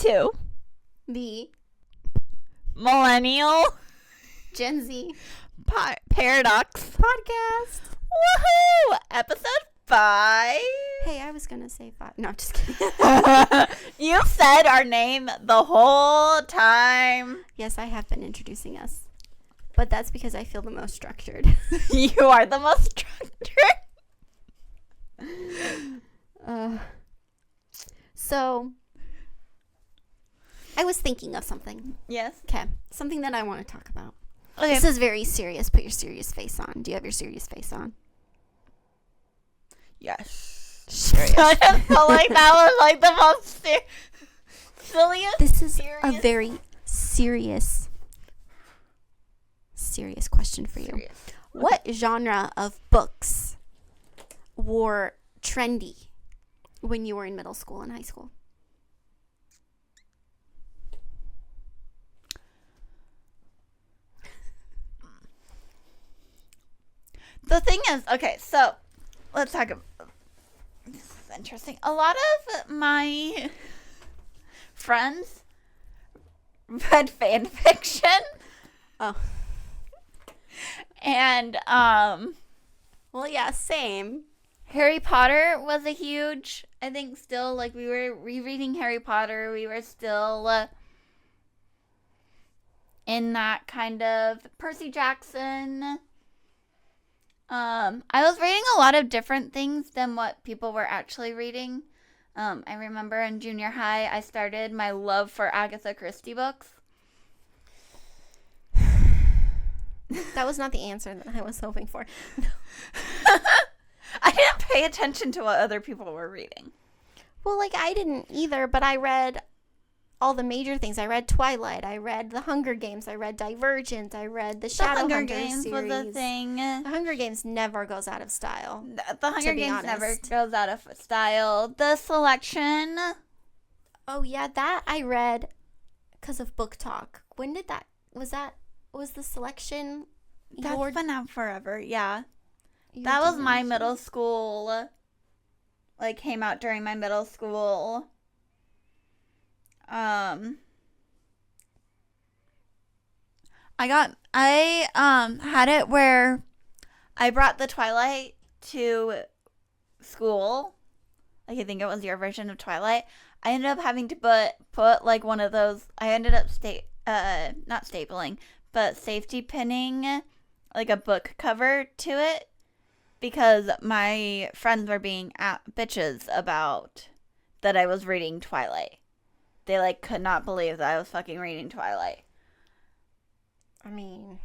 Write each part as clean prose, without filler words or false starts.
to the Millennial Gen Z Paradox podcast. Woohoo! Episode 5. Hey, I was gonna say 5. No, I'm just kidding. You said our name the whole time. Yes, I have been introducing us. But that's because I feel the most structured. You are the most structured. So, I was thinking of something. Yes. Okay. Something that I want to talk about. Okay. This is very serious. Put your serious face on. Do you have your serious face on? Yes. Serious. I just felt like that was like the most silliest. This is serious. a very serious question for you. Serious. What genre of books were trendy when you were in middle school and high school? The thing is, okay, so let's talk about this. Is interesting. A lot of my friends read fan fiction. Oh. And Well, yeah, same. Harry Potter was a huge, I think still, like, we were rereading Harry Potter. We were still in that kind of Percy Jackson. I was reading a lot of different things than what people were actually reading. I remember in junior high, I started my love for Agatha Christie books. That was not the answer that I was hoping for. I didn't pay attention to what other people were reading. Well, like, I didn't either, but I read all the major things. I read Twilight. I read The Hunger Games. I read Divergent. I read the Shadowhunters Hunger Games series. was a thing. The Hunger Games never goes out of style. The Hunger Games never goes out of style. The Selection. Oh, yeah, that I read because of Book Talk. When did that, was the Selection? That's been out forever, yeah. That was my middle school, like, came out during my middle school. I had it where I brought the Twilight to school. Like, I think it was your version of Twilight. I ended up having to put like one of those, I ended up not stapling, but safety pinning like a book cover to it because my friends were being bitches about that I was reading Twilight. They, like, could not believe that I was fucking reading Twilight. I mean,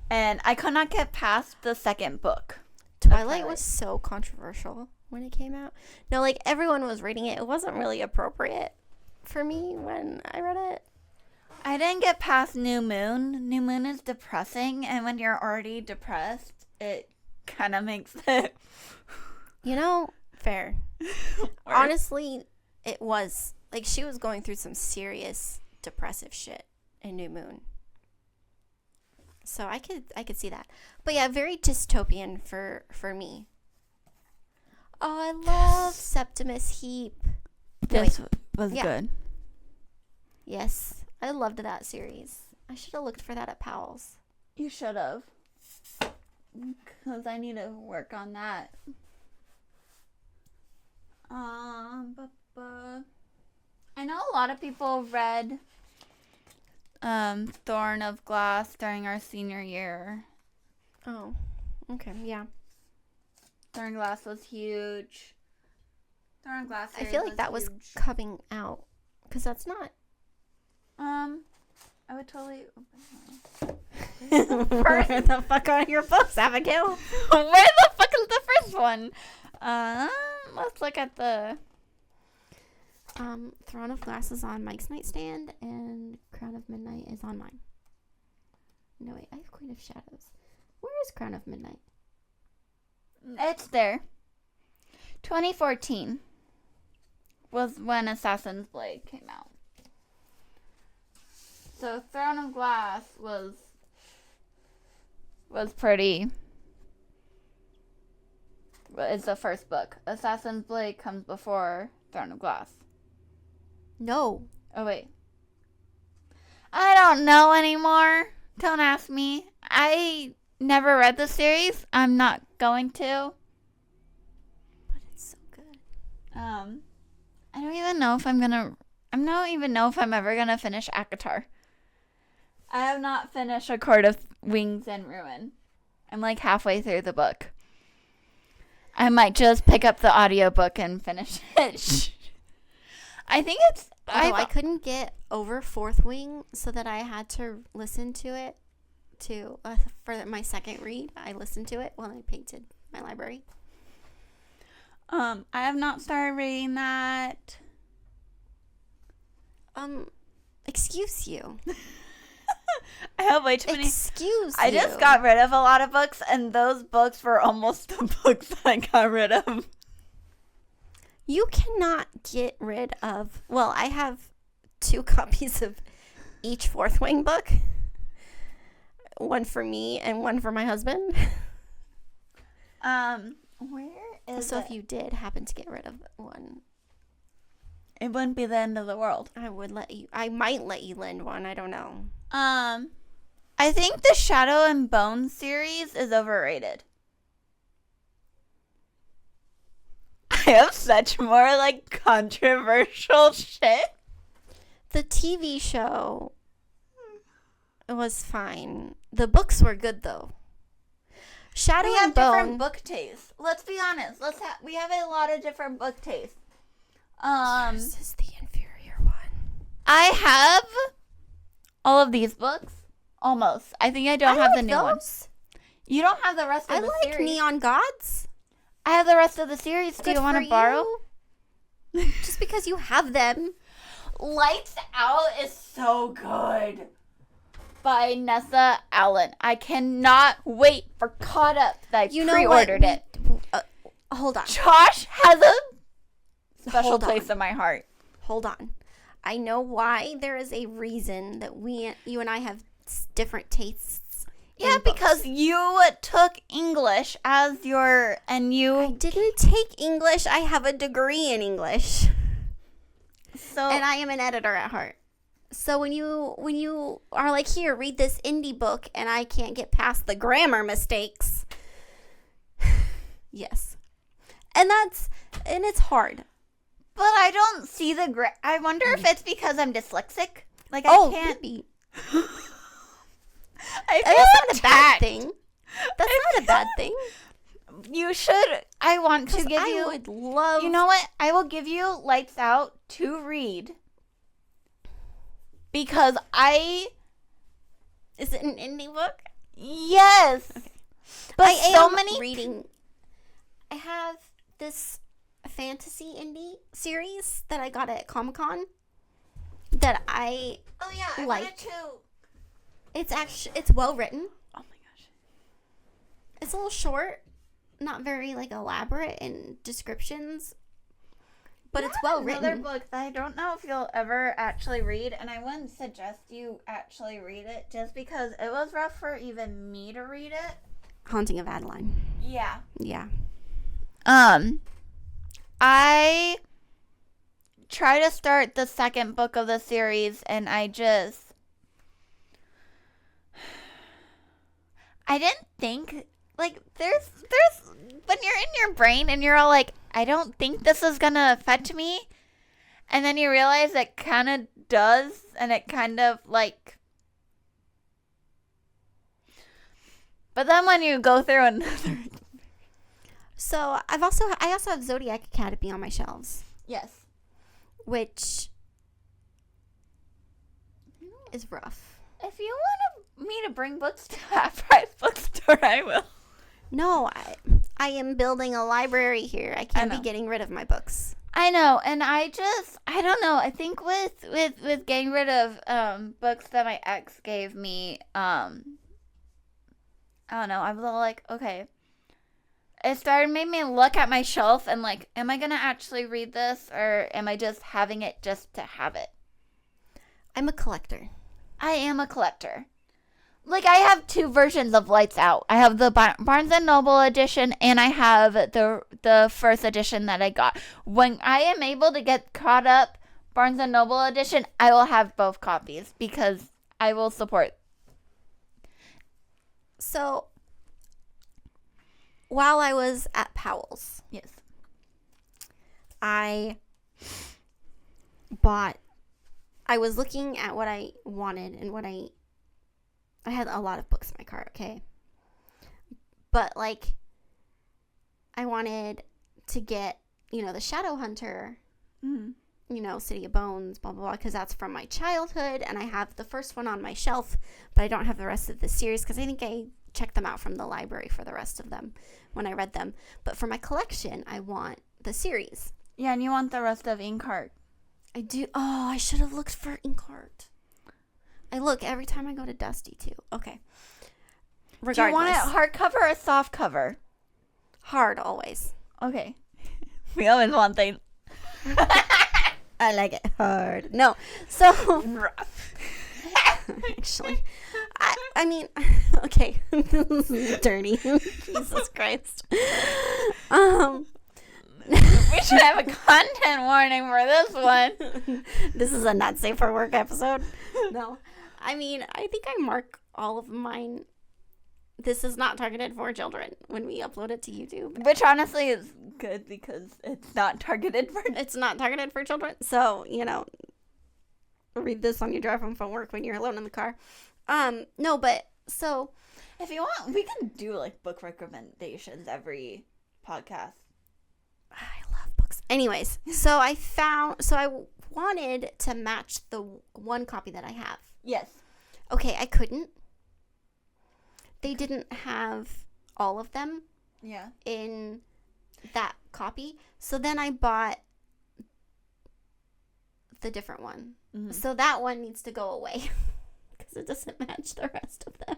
and I could not get past the second book. Twilight was so controversial when it came out. No, like, everyone was reading it. It wasn't really appropriate for me when I read it. I didn't get past New Moon. New Moon is depressing, and when you're already depressed, it kind of makes it... You know, fair. Honestly, it was... Like, she was going through some serious depressive shit in New Moon. So I could see that. But yeah, very dystopian for me. Oh, I love Septimus Heap. This was good. Yes, I loved that series. I should have looked for that at Powell's. You should have. Because I need to work on that. I know a lot of people read Thorn of Glass during our senior year. Oh, okay, yeah. Thorn of Glass was huge. Thorn of Glass I feel like that was coming out. Because that's not... I would totally... Where the fuck are your books, Abigail? Where the fuck is the first one? Let's look at the... Throne of Glass is on Mike's nightstand, and Crown of Midnight is on mine. No, wait, I have Queen of Shadows. Where is Crown of Midnight? It's there. 2014 was when Assassin's Blade came out. So Throne of Glass was pretty... It's the first book. Assassin's Blade comes before Throne of Glass. No, Oh, wait. I don't know anymore. Don't ask me. I never read the series. I'm not going to. But it's so good. I don't even know if I'm gonna. I don't even know if I'm ever gonna finish ACOTAR. I have not finished A Court of Wings and Ruin. I'm like halfway through the book. I might just pick up the audiobook and finish it. I think it's. Although I couldn't get over Fourth Wing, so that I had to listen to it for my second read. I listened to it while I painted my library. I have not started reading that. Excuse you. I have way too many. Excuse I you. just got rid of a lot of books, and those books were almost the books that I got rid of. You cannot get rid of. Well, I have 2 copies of each Fourth Wing book. One for me and one for my husband. Where is So it? if you did happen to get rid of one, It wouldn't be the end of the world. I might let you lend one. I don't know. I think the Shadow and Bone series is overrated. I have such more like controversial shit. The TV show was fine. The books were good though. Shadow We and have different Bone. book tastes. Let's be honest. We have a lot of different book tastes. Yours is the inferior one. I have all of these books. Almost. I think I don't have the new ones. You don't have the rest of I the like series. Neon Gods. I have the rest of the series. Do you want to borrow? Just because you have them. Lights Out is so good. By Nessa Allen. I cannot wait for Caught Up that I pre-ordered it. Hold on. Josh has a special Hold on. place in my heart. Hold on. I know why. There is a reason that you and I have different tastes. Yeah, in books. because you took English as your, and you... I didn't take English. I have a degree in English. So, And I am an editor at heart. So when you are like, here, read this indie book, and I can't get past the grammar mistakes. Yes. And it's hard. but I don't see the... I wonder if it's because I'm dyslexic. Like, I can't... Maybe. I That's feel not a bad attacked. thing. That's not a bad thing. You should... I want to give I you... would love... You know what? I will give you Lights Out to read. Because Is it an indie book? Yes. Okay. But I so am many... reading. I have this fantasy indie series that I got at Comic-Con that I Oh, yeah. I like. wanted to... It's well written. Oh, my gosh. It's a little short, not very like elaborate in descriptions, but it's well written. Another book that I don't know if you'll ever actually read, and I wouldn't suggest you actually read it just because it was rough for even me to read it. Haunting of Adeline. Yeah. Yeah. I try to start the second book of the series, and I didn't think, like, there's when you're in your brain and you're all like, I don't think this is gonna affect me, and then you realize it kind of does, and it kind of like, but then when you go through another... So I also have Zodiac Academy on my shelves, Yes. which is rough. If you want me to bring books to Half Price Bookstore, I will. No, I am building a library here. I can't be getting rid of my books. I know, and I don't know. I think with getting rid of books that my ex gave me, I don't know. I was all like, okay. It made me look at my shelf and like, am I gonna actually read this, or am I just having it just to have it? I'm a collector. I am a collector. Like, I have 2 versions of Lights Out. I have the Barnes & Noble edition, and I have the first edition that I got. When I am able to get caught up Barnes & Noble edition, I will have both copies because I will support. So, while I was at Powell's, Yes. I was looking at what I wanted and what I had a lot of books in my cart, okay? But, like, I wanted to get, the Shadowhunter, City of Bones, blah, blah, blah, because that's from my childhood, and I have the first one on my shelf, but I don't have the rest of the series, because I think I checked them out from the library for the rest of them when I read them. But for my collection, I want the series. Yeah, and you want the rest of Inkheart. I do. Oh, I should have looked for Inkheart. I look every time I go to Dusty, too. Okay. Regardless. Do you want it hardcover or soft cover? Hard, always. Okay. We always want things. I like it hard. No. So, actually, I mean, okay. This is dirty. Jesus Christ. We should have a content warning for this one. This is a not safe for work episode. No. I mean, I think I mark all of mine. This is not targeted for children when we upload it to YouTube. Which honestly is good because it's not targeted for... It's not targeted for children. So, read this on your drive home from work when you're alone in the car. No, but so... If you want, we can do, like, book recommendations every podcast. I love books. Anyways, so I wanted to match the one copy that I have. Yes. Okay, I couldn't. They didn't have all of them in that copy. So then I bought the different one. Mm-hmm. So that one needs to go away because it doesn't match the rest of them.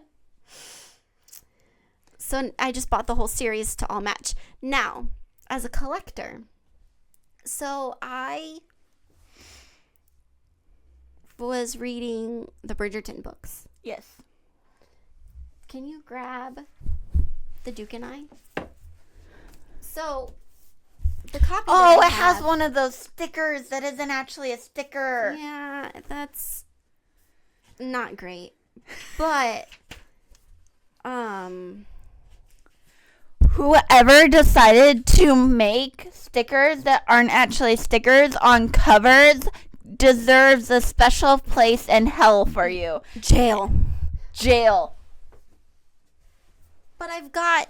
So I just bought the whole series to all match. Now, as a collector, so I was reading the Bridgerton books. Yes. Can you grab the Duke and I? So, the copy. Oh, it has one of those stickers that isn't actually a sticker. Yeah, that's not great. But, whoever decided to make stickers that aren't actually stickers on covers deserves a special place in hell for you. Jail. But I've got,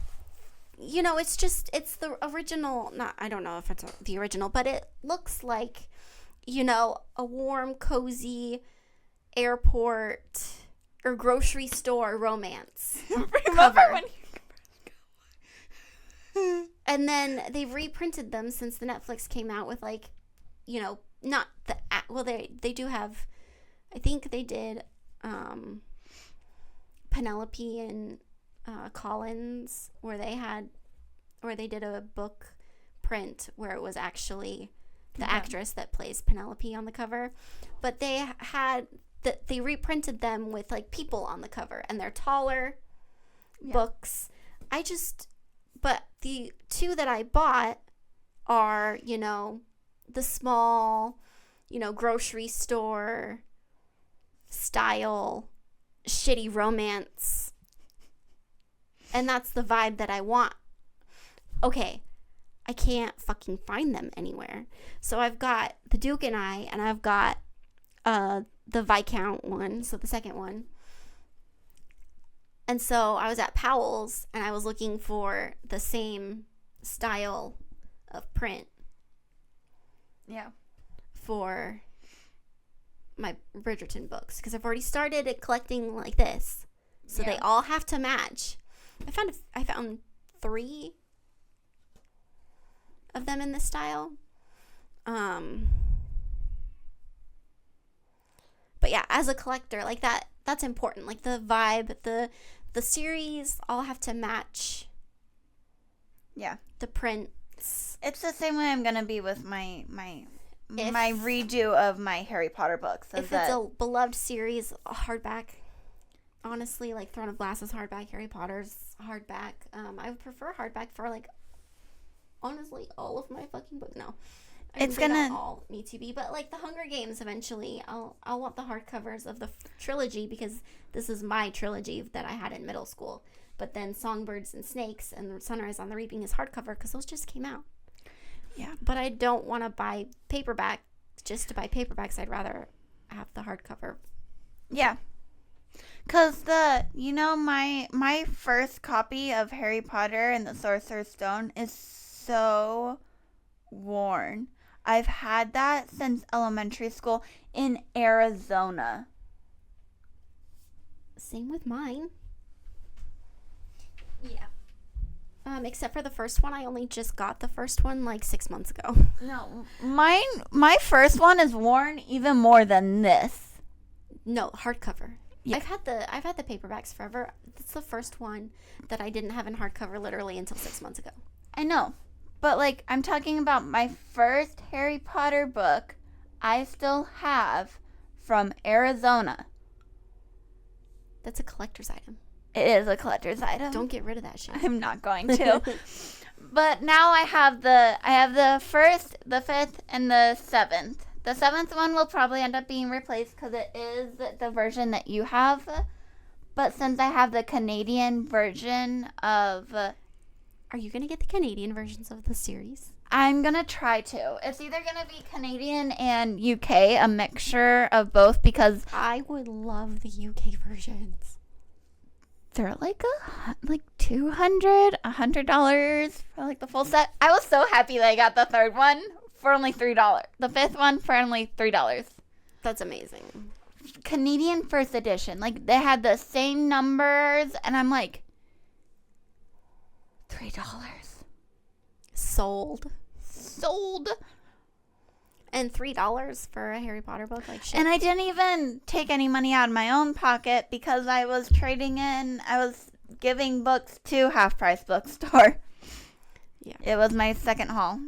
it's the original, I don't know if it's the original, but it looks like, a warm, cozy airport or grocery store romance cover. And then they've reprinted them since the Netflix came out with, like, not the, well, they do have, I think they did Penelope and Collins, where they did a book print where it was actually the actress that plays Penelope on the cover, but they reprinted them with, like, people on the cover, and they're taller books. But the two that I bought are, the small, grocery store style shitty romance. And that's the vibe that I want. Okay, I can't fucking find them anywhere. So I've got the Duke and I've got the Viscount one, so the second one. And so I was at Powell's and I was looking for the same style of print. Yeah. For my Bridgerton books, because I've already started collecting like this. So they all have to match. I found 3 of them in this style. But yeah, as a collector, like that's important. Like the vibe, the series all have to match. Yeah. The prints. It's the same way I'm gonna be with my redo of my Harry Potter books. If it's a beloved series, a hardback. Honestly, like Throne of Glass is hardback, Harry Potter's hardback. I would prefer hardback for, like, honestly, all of my fucking books. No. It's they gonna don't all need to be, but like the Hunger Games eventually, I'll want the hardcovers of the trilogy because this is my trilogy that I had in middle school. But then Songbirds and Snakes and Sunrise on the Reaping is hardcover because those just came out. Yeah. But I don't want to buy paperback just to buy paperbacks. I'd rather have the hardcover. Yeah. Cause my first copy of Harry Potter and the Sorcerer's Stone is so worn. I've had that since elementary school in Arizona. Same with mine. Yeah. Except for the first one, I only just got the first one like 6 months ago. No, my first one is worn even more than this. No, hardcover. Yeah. I've had the paperbacks forever. It's the first one that I didn't have in hardcover literally until 6 months ago. I know. But, like, I'm talking about my first Harry Potter book I still have from Arizona. That's a collector's item. It is a collector's item. Don't get rid of that shit. I'm not going to. But now I have the first, the fifth, and the seventh. The seventh one will probably end up being replaced because it is the version that you have. But since I have the Canadian version of... Are you going to get the Canadian versions of the series? I'm going to try to. It's either going to be Canadian and UK, a mixture of both, because... I would love the UK versions. They're like $100 for like the full set. I was so happy that I got the third one for only $3. The fifth one for only $3. That's amazing. Canadian first edition. Like, they had the same numbers, and I'm like... $3. Sold. And $3 for a Harry Potter book, like shit. And I didn't even take any money out of my own pocket because I was I was giving books to Half Price Bookstore. Yeah. It was my second haul.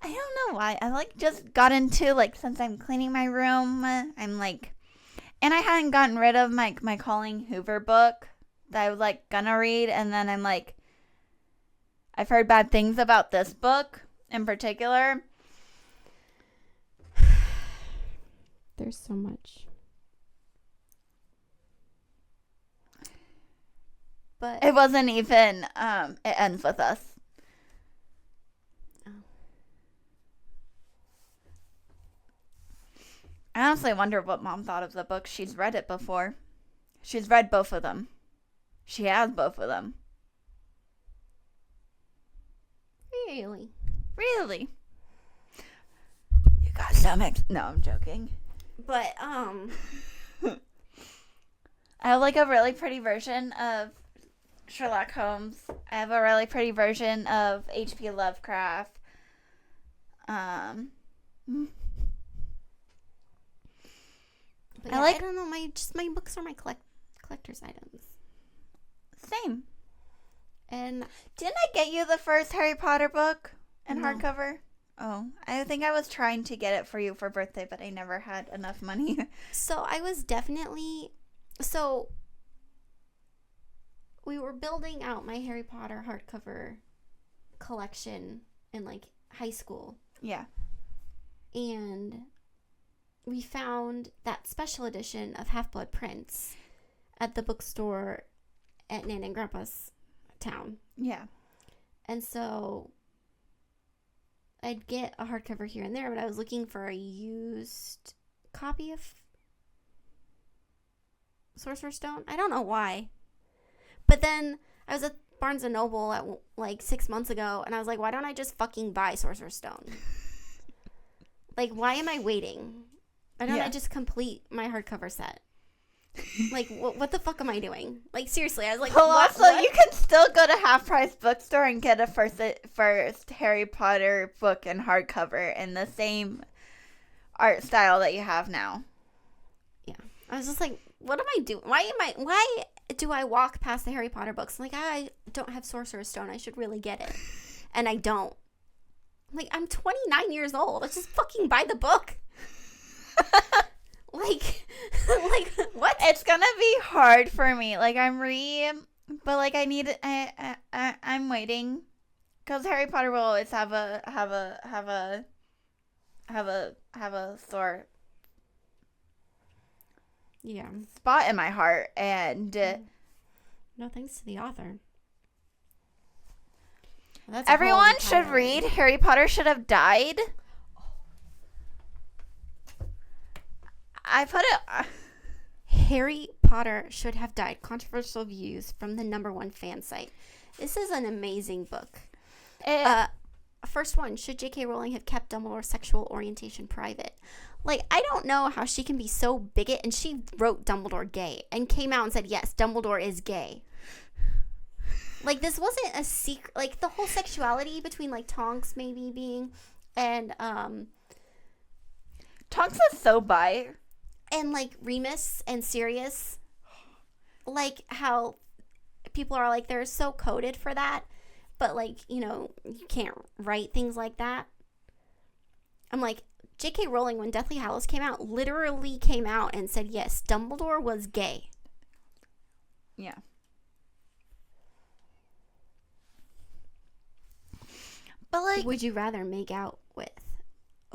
I don't know why. I just got into since I'm cleaning my room, I'm and I hadn't gotten rid of my Colleen Hoover book that I was gonna read, and then I'm I've heard bad things about this book in particular. There's so much. But it wasn't even It Ends With Us. Oh. I honestly wonder what Mom thought of the book. She's read it before. She's read both of them. She has both of them. Really? You got stomachs. No, I'm joking. But, I have a really pretty version of Sherlock Holmes. I have a really pretty version of H.P. Lovecraft. But yeah, I don't know. My books are my collector's items. Same. And didn't I get you the first Harry Potter book in No. hardcover? Oh, I think I was trying to get it for you for birthday, but I never had enough money. so I was definitely... So we were building out my Harry Potter hardcover collection in high school. Yeah. And we found that special edition of Half-Blood Prince at the bookstore at Nan and Grandpa's town. Yeah. And so I'd get a hardcover here and there, but I was looking for a used copy of Sorcerer's Stone. I don't know why. But then I was at Barnes & Noble at 6 months ago, and I was like, why don't I just fucking buy Sorcerer's Stone? Why am I waiting? Why don't I just complete my hardcover set? What the fuck am I doing? Seriously, I was like, well, what? also, you can still go to Half Price Bookstore and get a first Harry Potter book in hardcover in the same art style that you have now. Yeah. I was just like, what am I doing? Why do I walk past the Harry Potter books? I don't have Sorcerer's Stone. I should really get it. And I don't. I'm 29 years old. Let's just fucking buy the book. What? It's gonna be hard for me. But I'm waiting, because Harry Potter will always have a have a sore spot in my heart, and no thanks to the author. Everyone should read Harry Potter Should Have Died. I put it... Harry Potter Should Have Died. Controversial views from the #1 fan site. This is an amazing book. First one, should J.K. Rowling have kept Dumbledore's sexual orientation private? Like, I don't know how she can be so bigot, and she wrote Dumbledore gay and came out and said, yes, Dumbledore is gay. Like, this wasn't a secret. Like, the whole sexuality between, like, Tonks maybe being, and, Tonks is so bi. And, like, Remus and Sirius. Like, how people are, like, they're so coded for that. But, like, you know, you can't write things like that. I'm like, J.K. Rowling, when Deathly Hallows came out, literally came out and said, yes, Dumbledore was gay. Yeah. But, like... Would you rather make out with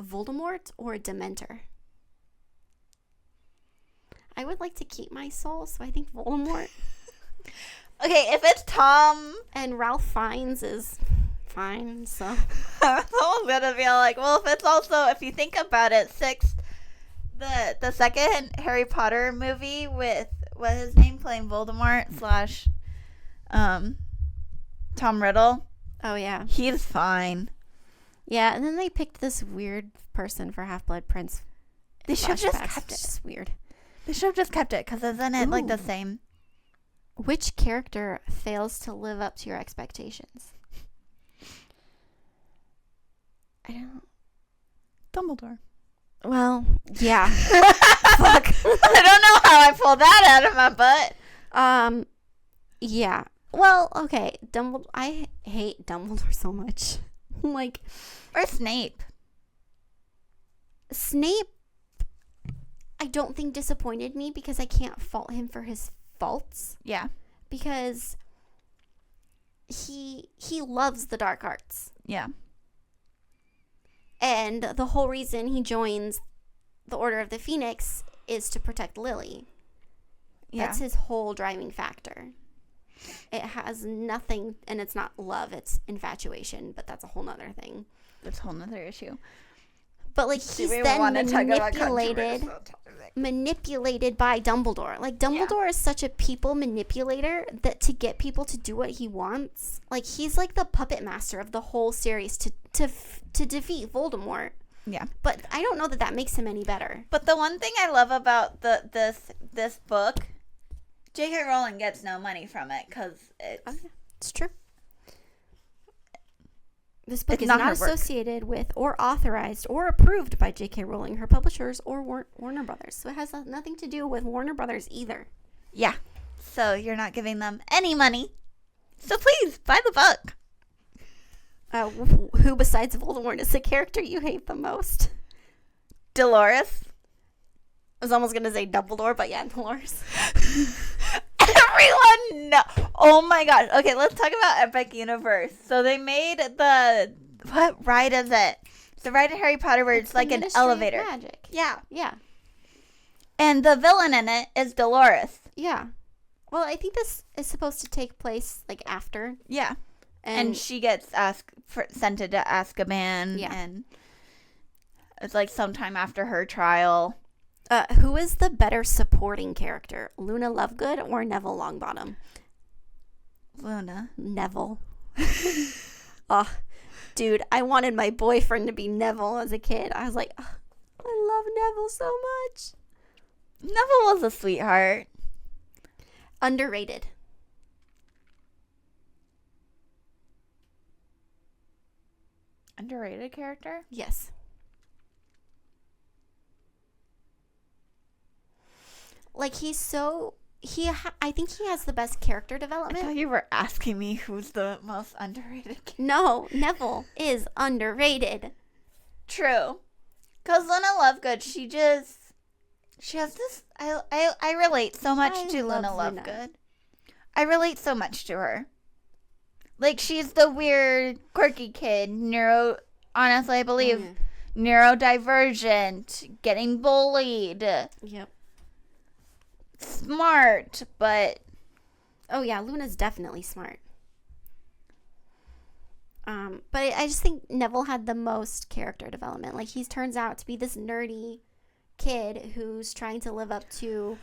Voldemort or a Dementor? I would like to keep my soul, so I think Voldemort. Okay, if it's Tom... And Ralph Fiennes is fine, so... I was gonna be like, well, if it's also... If you think about it, the second Harry Potter movie with... What's his name? Playing Voldemort / Tom Riddle. Oh, yeah. He's fine. Yeah, and then they picked this weird person for Half-Blood Prince. They should have just kept it. It's just weird. They should have just kept it, because isn't it, like, the same? Which character fails to live up to your expectations? I don't... Dumbledore. Well, yeah. Fuck. I don't know how I pulled that out of my butt. Yeah. Well, okay. Dumbledore. I hate Dumbledore so much. Like... Or Snape. Snape, I don't think disappointed me because I can't fault him for his faults. Yeah. Because he loves the dark arts. Yeah. And the whole reason he joins the Order of the Phoenix is to protect Lily. Yeah. That's his whole driving factor. It has nothing, and it's not love, it's infatuation, but that's a whole nother thing. That's a whole nother issue. But, like, he's then manipulated by Dumbledore. Like, Dumbledore is such a people manipulator that to get people to do what he wants, like, he's like the puppet master of the whole series to defeat Voldemort. Yeah. But I don't know that makes him any better. But the one thing I love about this book, J.K. Rowling gets no money from it because it's true. This book is not associated with or authorized or approved by J.K. Rowling, her publishers, or Warner Brothers. So it has nothing to do with Warner Brothers either. Yeah. So you're not giving them any money. So please, buy the book. Who besides Voldemort is the character you hate the most? Dolores. I was almost going to say Dumbledore, but yeah, Dolores. Everyone know. Oh my gosh. Okay, let's talk about Epic Universe. So they made what ride is it? The ride in Harry Potter where it's like an elevator. Magic. Yeah. Yeah. And the villain in it is Dolores. Yeah. Well, I think this is supposed to take place like after. Yeah. And she gets sent to Azkaban. Yeah. And it's like sometime after her trial. Who is the better supporting character, Luna Lovegood or Neville Longbottom? Luna. Neville. Oh, dude, I wanted my boyfriend to be Neville as a kid. I was like, oh, I love Neville so much. Neville was a sweetheart. Underrated. Underrated character? Yes. Like, I think he has the best character development. I thought you were asking me who's the most underrated character. No, Neville is underrated. True. Because Luna Lovegood, she has this, I relate so much to Luna Lovegood. I relate so much to her. Like, she's the weird, quirky kid. Honestly, I believe neurodivergent, getting bullied. Yep. Smart, but... Oh, yeah, Luna's definitely smart. But I just think Neville had the most character development. Like, he turns out to be this nerdy kid who's trying to live up to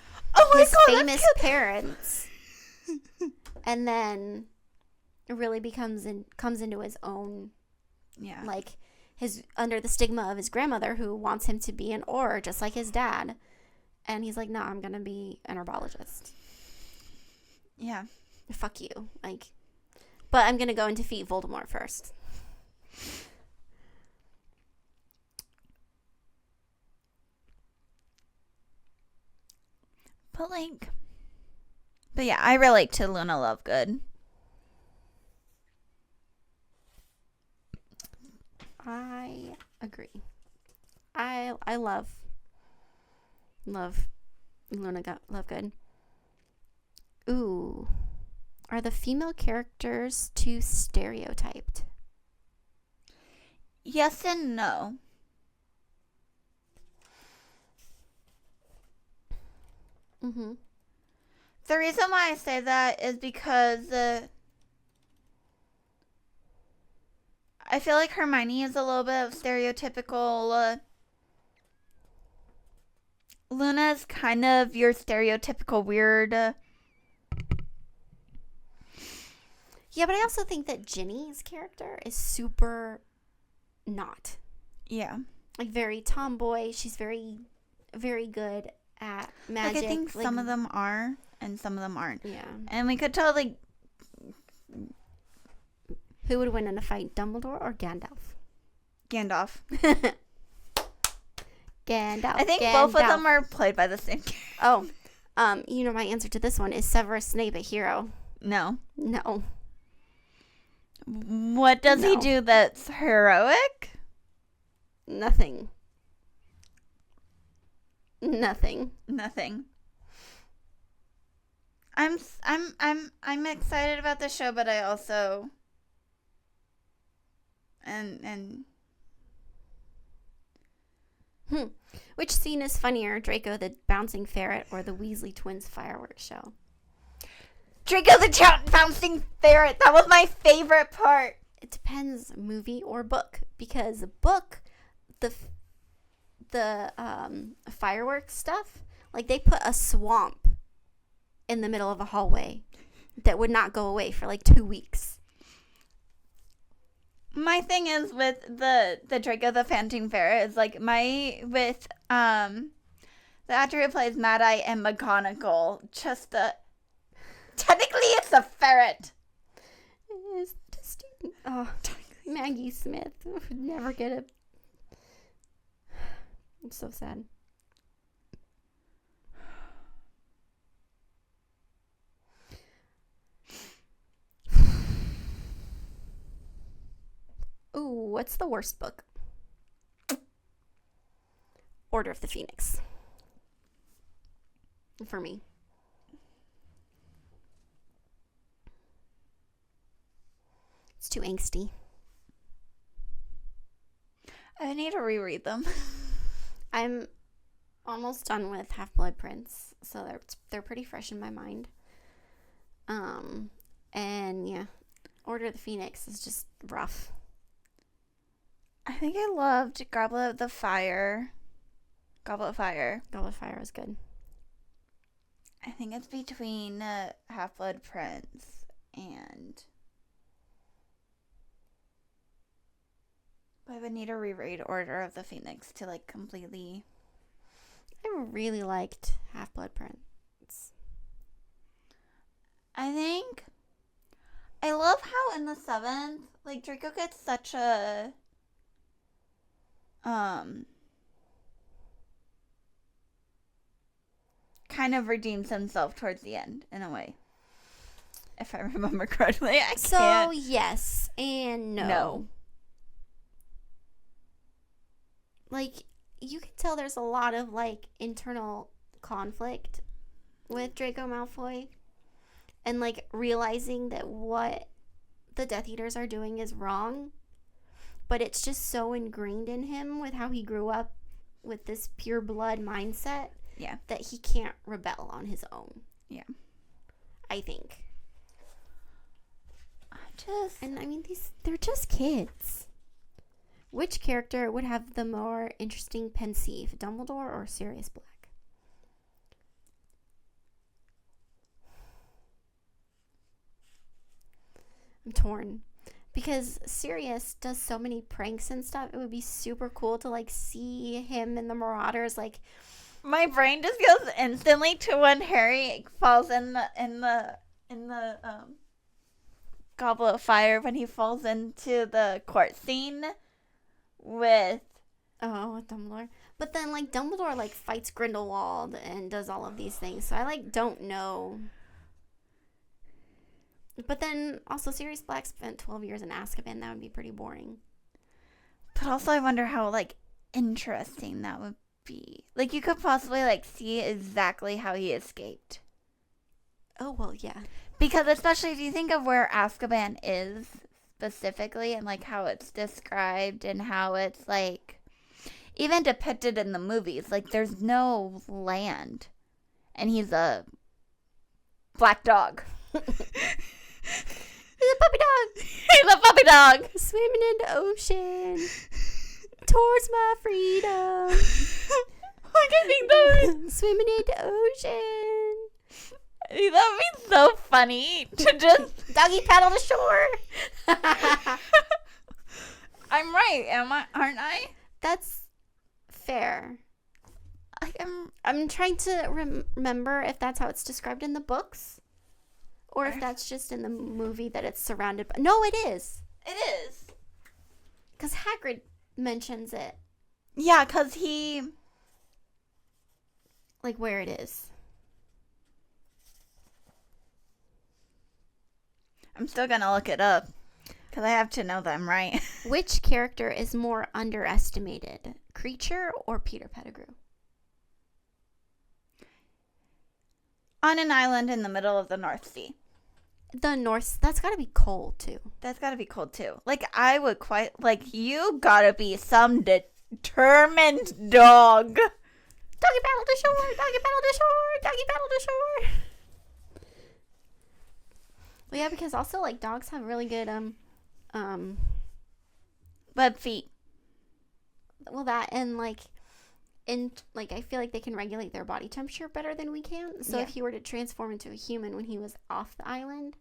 his famous parents. And then really comes into his own. Yeah. Like, under the stigma of his grandmother, who wants him to be an Auror just like his dad. And he's like, no, I'm gonna be an herbologist. Yeah. Fuck you. Like, but I'm gonna go and defeat Voldemort first. But yeah, I relate to Luna Lovegood. I agree. I love Luna Lovegood. Ooh. Are the female characters too stereotyped? Yes and no. Mm-hmm. The reason why I say that is because I feel like Hermione is a little bit of stereotypical. Luna's kind of your stereotypical weird. Yeah, but I also think that Ginny's character is super not. Yeah. Like, very tomboy. She's very, very good at magic. Like, I think some of them are and some of them aren't. Yeah. And we could totally... Who would win in a fight, Dumbledore or Gandalf? Gandalf. Gandalf. I think both of them are played by the same character. Oh. You know, my answer to this one is Severus Snape a hero? No. No. What does he do that's heroic? Nothing. I'm excited about the show, but I also Which scene is funnier, Draco the bouncing ferret or the Weasley twins fireworks show? Draco the bouncing ferret. That was my favorite part. It depends, movie or book, because book, the fireworks stuff, like, they put a swamp in the middle of a hallway that would not go away for like 2 weeks. My thing is with the Draco the Phantom Ferret is like the actor who plays Mad Eye and McGonagall, just technically it's a ferret. It is just Maggie Smith would never get it. I'm so sad. Ooh, what's the worst book? Order of the Phoenix. For me. It's too angsty. I need to reread them. I'm almost done with Half-Blood Prince, so they're pretty fresh in my mind. And yeah, Order of the Phoenix is just rough. I think I loved Goblet of Fire. Goblet of Fire is good. I think it's between Half-Blood Prince and... I would need to reread Order of the Phoenix to like completely... I really liked Half-Blood Prince. I think... I love how in the 7th, like, Draco gets such a... kind of redeems himself towards the end, in a way. If I remember correctly. I can't. So, yes and no. Like, you can tell there's a lot of, like, internal conflict with Draco Malfoy. And, like, realizing that what the Death Eaters are doing is wrong. but it's just so ingrained in him with how he grew up with this pure blood mindset that he can't rebel on his own. Yeah. I think. And I mean, they're just kids. Which character would have the more interesting pensieve, Dumbledore or Sirius Black? I'm torn. Because Sirius does so many pranks and stuff. It would be super cool to, like, see him and the Marauders, like... My brain just goes instantly to when Harry falls in the Goblet of Fire, when he falls into the court scene with Dumbledore. But then, like, Dumbledore, like, fights Grindelwald and does all of these things. So I, like, don't know. But then, also, Sirius Black spent 12 years in Azkaban. That would be pretty boring. But also, I wonder how, like, interesting that would be. Like, you could possibly, like, see exactly how he escaped. Oh, well, yeah. Because especially if you think of where Azkaban is specifically and, like, how it's described and how it's, like, even depicted in the movies. Like, there's no land. And he's a black dog. He's a puppy dog. He's a puppy dog. Swimming in the ocean towards my freedom. Look at me, swimming in the ocean. That would be so funny to just doggy paddle to shore. I'm right, aren't I? That's fair. I'm trying to remember if that's how it's described in the books. Or if that's just in the movie that it's surrounded by. No, it is. It is. Because Hagrid mentions it. Yeah, because he... Like, where it is. I'm still going to look it up. Because I have to know that I'm right. Which character is more underestimated? Creature or Peter Pettigrew? On an island in the middle of the North Sea. The North, that's gotta be cold too. That's gotta be cold too. Like, I would you gotta be some determined dog. Doggy paddle to shore, doggy paddle to shore, doggy paddle to shore. Well, yeah, because also, like, dogs have really good, web feet. Well, that, and, like, I feel like they can regulate their body temperature better than we can. So if he were to transform into a human when he was off the island,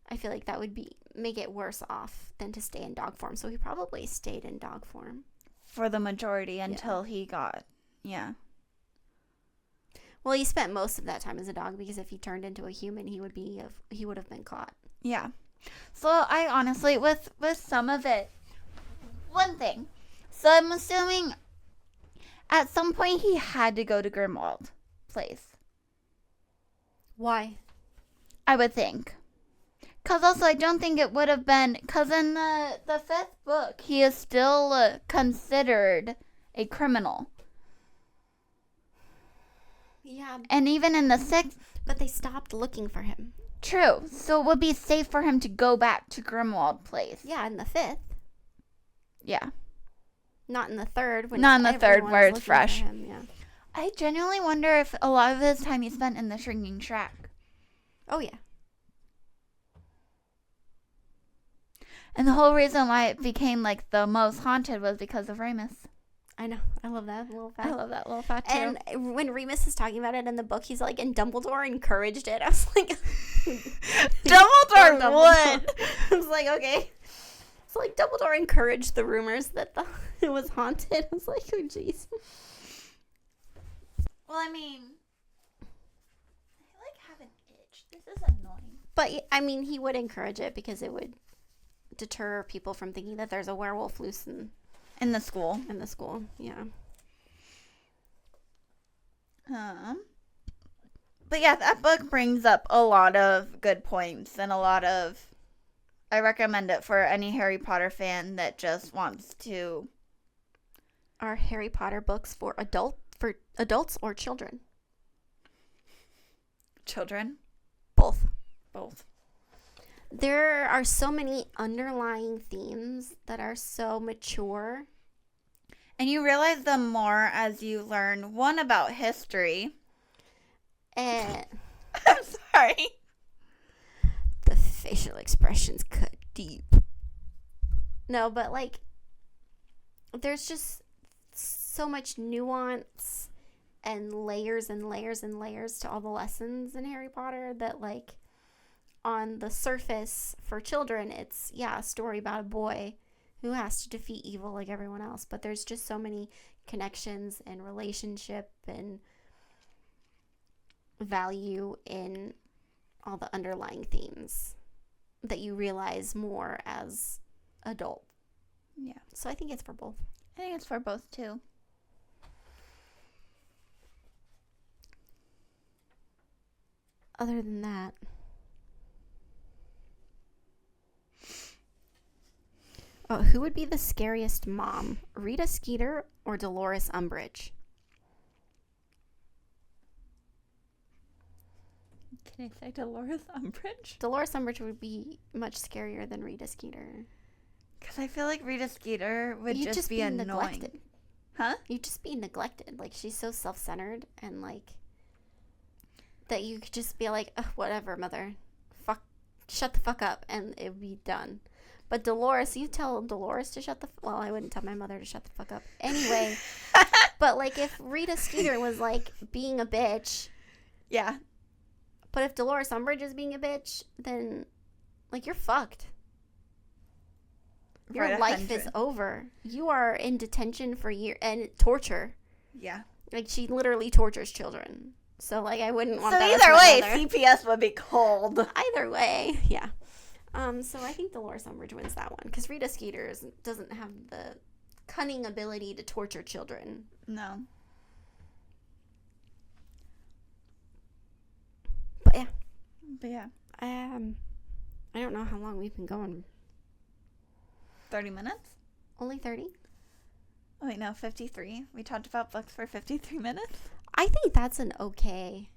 I feel like that would make it worse off than to stay in dog form. So he probably stayed in dog form for the majority until he got Well, he spent most of that time as a dog, because if he turned into a human, he would have been caught. Yeah. So I honestly, with some of it, one thing. So I'm assuming at some point he had to go to Grimmauld Place. Why? I would think. Because also I don't think it would have been, because in the 5th book, he is still considered a criminal. Yeah. And even in the 6th. But they stopped looking for him. True. So it would be safe for him to go back to Grimmauld Place. Yeah, in the 5th. Yeah. Not in the 3rd. Not in the 3rd where it's fresh. Him, yeah. I genuinely wonder if a lot of his time he spent in the Shrinking Shack. Oh, yeah. And the whole reason why it became, like, the most haunted was because of Remus. I know. I love that little fact. I love that little fact, too. And when Remus is talking about it in the book, he's like, and Dumbledore encouraged it. I was like... Dumbledore would! I was like, okay. So, like, Dumbledore encouraged the rumors that it was haunted. I was like, oh, jeez. Well, I mean... I, have an itch. This is annoying. But, I mean, he would encourage it because it would deter people from thinking that there's a werewolf loose in the school. In the school, yeah. But yeah, that book brings up a lot of good points and a lot of... I recommend it for any Harry Potter fan that just wants to... Are Harry Potter books for adults or children? Children? Both. there are so many underlying themes that are so mature. And you realize them more as you learn, one, about history. And I'm sorry. the facial expressions cut deep. No, but like, there's just so much nuance and layers and layers and layers to all the lessons in Harry Potter that, like, on the surface for children, it's, a story about a boy who has to defeat evil like everyone else. But there's just so many connections and relationship and value in all the underlying themes that you realize more as adult. Yeah. So I think it's for both. I think it's for both, too. Other than that, who would be the scariest mom? Rita Skeeter or Dolores Umbridge? Can I say Dolores Umbridge? Dolores Umbridge would be much scarier than Rita Skeeter. Because I feel like Rita Skeeter would You'd just be annoying. Neglected. Huh? You'd just be neglected. Like, she's so self-centered and, like, that you could just be like, whatever, mother. Shut the fuck up, and it would be done. But Dolores, you tell Dolores to shut the... Well, I wouldn't tell my mother to shut the fuck up. Anyway. But, like, if Rita Skeeter was, like, being a bitch... Yeah. But if Dolores Umbridge is being a bitch, then, like, you're fucked. Your Right, life is over. You are in detention for years. And torture. Yeah. Like, she literally tortures children. So, like, I wouldn't want that. So as either my way, mother. CPS would be cold. Either way, yeah. So I think Dolores Umbridge wins that one. Because Rita Skeeter doesn't have the cunning ability to torture children. No. But yeah. I don't know how long we've been going. 30 minutes? Only 30? Oh, wait, no, 53. We talked about books for 53 minutes? I think that's an okay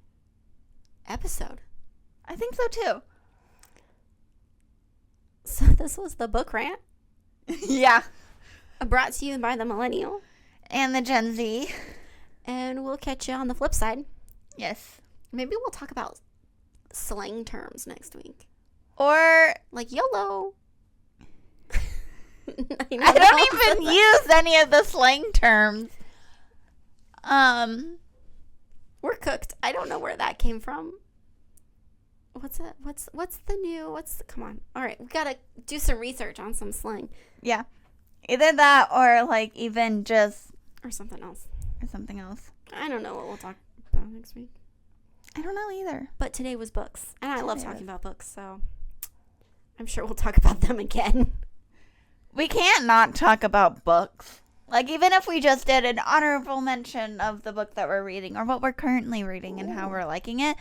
episode. I think so, too. So this was the book rant. Yeah. Brought to you by the Millennial. And the Gen Z. And we'll catch you on the flip side. Yes. Maybe we'll talk about slang terms next week. Or... like YOLO. I don't even use any of the slang terms. We're cooked. I don't know where that came from. What's it? Come on. All right, we gotta do some research on some slang. Yeah. Either that or, like, even just... Or something else. I don't know what we'll talk about next week. I don't know either. But today was books. And I love talking about books, so I'm sure we'll talk about them again. We can't not talk about books. Like, even if we just did an honorable mention of the book that we're reading or what we're currently reading and how we're liking it.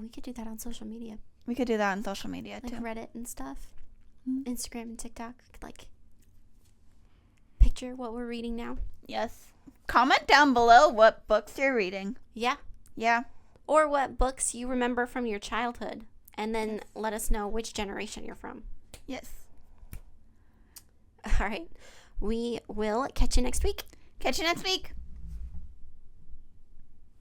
We could do that on social media. We could do that on social media, like too. Reddit and stuff. Mm-hmm. Instagram and TikTok. Like, picture what we're reading now. Yes. Comment down below what books you're reading. Yeah. Yeah. Or what books you remember from your childhood. And then let us know which generation you're from. Yes. All right. We will catch you next week. Catch you next week.